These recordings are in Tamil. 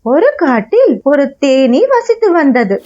ஒரு காட்டில் ஒரு தேனீ வசித்து வந்தது.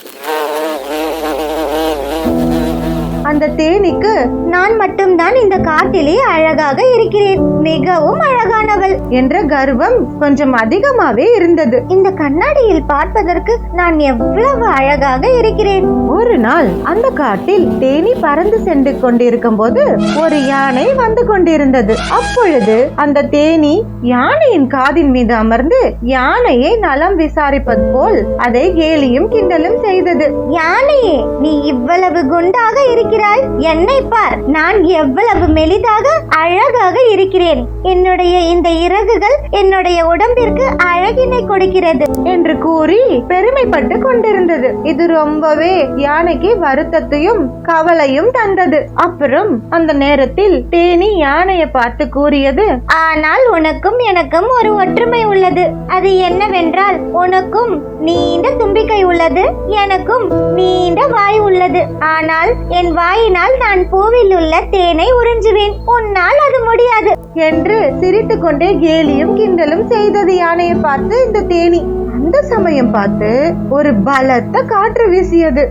அந்த தேனீக்கு, நான் மட்டும்தான் இந்த காட்டிலே அழகாக இருக்கிறேன், மிகவும் அழகானவள் என்ற கர்வம் கொஞ்சம் அதிகமாவே இருந்தது. இந்த கண்ணாடியில் பார்ப்பதற்கு நான் எவ்வளவு அழகாக இருக்கிறேன். ஒரு நாள் அந்த காட்டில் தேனீ பறந்து சென்று கொண்டிருக்கும் போது ஒரு யானை வந்து கொண்டிருந்தது. அப்பொழுது அந்த தேனீ யானையின் காதின் மீது அமர்ந்து யானையை நலம் விசாரிப்பது போல் அதை கேலியும் கிண்டலும் செய்தது. யானையே, நீ இவ்வளவு குண்டாக இருக்கிறாய், என்னை பார், நான் எவ்வளவு மெலிதாக அழகாக இருக்கிறேன். என்னுடைய இந்த இறகுகள் என்னுடைய உடம்பிற்கு அழகினை கொடுக்கிறது என்று கூறி பெருமைப்பட்டு கொண்டிருந்தது. இது ரொம்பவே யானைக்கு வருத்தத்தையும் கவலையும் தந்தது. அப்புறம் அந்த நேரத்தில் தேனீ யானையை பார்த்து கூறியது, ஆனால் உனக்கும் எனக்கும் ஒரு ஒற்றுமை உள்ளது. அது என்னவென்றால், உனக்கும் நீண்ட தும்பிக்கை உள்ளது, எனக்கும் நீண்ட வாய் உள்ளது. ஆனால் என் வாயினால் நான் பூவில் உள்ள தேனை உறிஞ்சுவேன், உன்னால் அது முடியாது என்று சிரித்து கொண்டே கேலியும் கிண்டலும் செய்தது யானையை பார்த்து இந்த தேனீ. அந்த சமயம் பார்த்து ஒரு பலத்த காற்று வீசியது.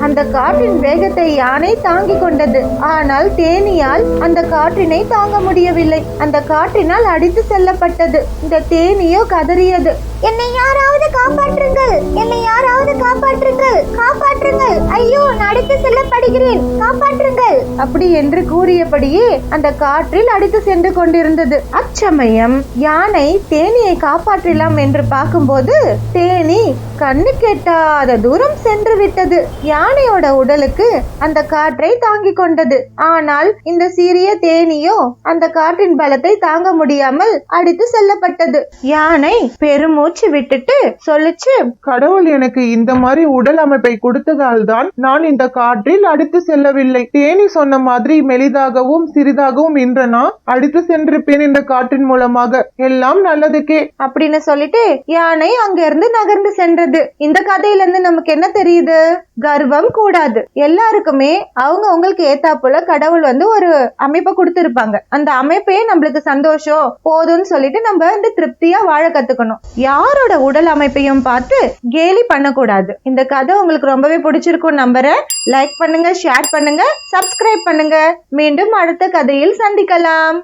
அந்த காற்றின் வேகத்தை யானை தாங்கிக் கொண்டது. ஆனால் தேனீயால் அந்த காற்றினை தாங்க முடியவில்லை. அந்த காற்றினால் அடித்து செல்லப்பட்டது. இந்த தேனீயோ கதறியது, என்னை யாராவது காப்பாற்றுங்கள், என்னை யாராவது காப்பாற்றுங்கள், காப்பாற்றுங்கள், ஐயோ, நான் அடித்து செல்லப்படுகிறேன், காப்பாற்றுங்கள் அப்படி என்று கூறியபடியே அந்த காற்றில் அடித்து சென்று கொண்டிருந்தது. அச்சமயம் யானை தேனியை காப்பாற்றலாம் என்று பார்க்கும்போது தேனீ கண்ணு கெட்டாத தூரம் சென்று விட்டது. யானையோட உடலுக்கு அந்த காற்றை தாங்கிக் கொண்டது. ஆனால் இந்த சிறிய தேனீயோ அந்த காற்றின் பலத்தை தாங்க முடியாமல் அடித்து செல்லப்பட்டது. யானை பெருமூச்சு விட்டுட்டு சொல்லுச்சு, கடவுள் எனக்கு இந்த மாதிரி உடல் அமைப்பை கொடுத்ததால் தான் நான் இந்த காற்றில் அடித்து செல்லவில்லை. தேனி சொன்ன மாதிரி மெலிதாகவும் சிறிதாகவும் இன்றனா அடித்து சென்றிருப்பேன் இந்த காற்றின் மூலமாக. எல்லாம் நல்லதுக்கே அப்படின்னு சொல்லிட்டு யானை அங்கிருந்து நகர்ந்து சென்றது. இந்த கதையில இருந்து நமக்கு என்ன தெரியுது? கர்வம் கூடாது. எல்லாருக்குமே அவங்களுக்கு ஏத்தாப்புல கடவுள் ஒரு அமைப்பை கொடுத்திருப்பாங்க. அந்த அமைப்பே நம்மளுக்கு சந்தோஷம் போதும்னு சொல்லிட்டு நம்ம திருப்தியா வாழ கத்துக்கணும். யாரோட உடல் அமைப்பையும் பார்த்து கேலி பண்ணக்கூடாது. இந்த கதை உங்களுக்கு ரொம்பவே பிடிச்சிருக்கும் நம்புறேன். லைக் பண்ணுங்க, ஷேர் பண்ணுங்க, சப்ஸ்கிரைப் பண்ணுங்க. மீண்டும் அடுத்த கதையில் சந்திக்கலாம்.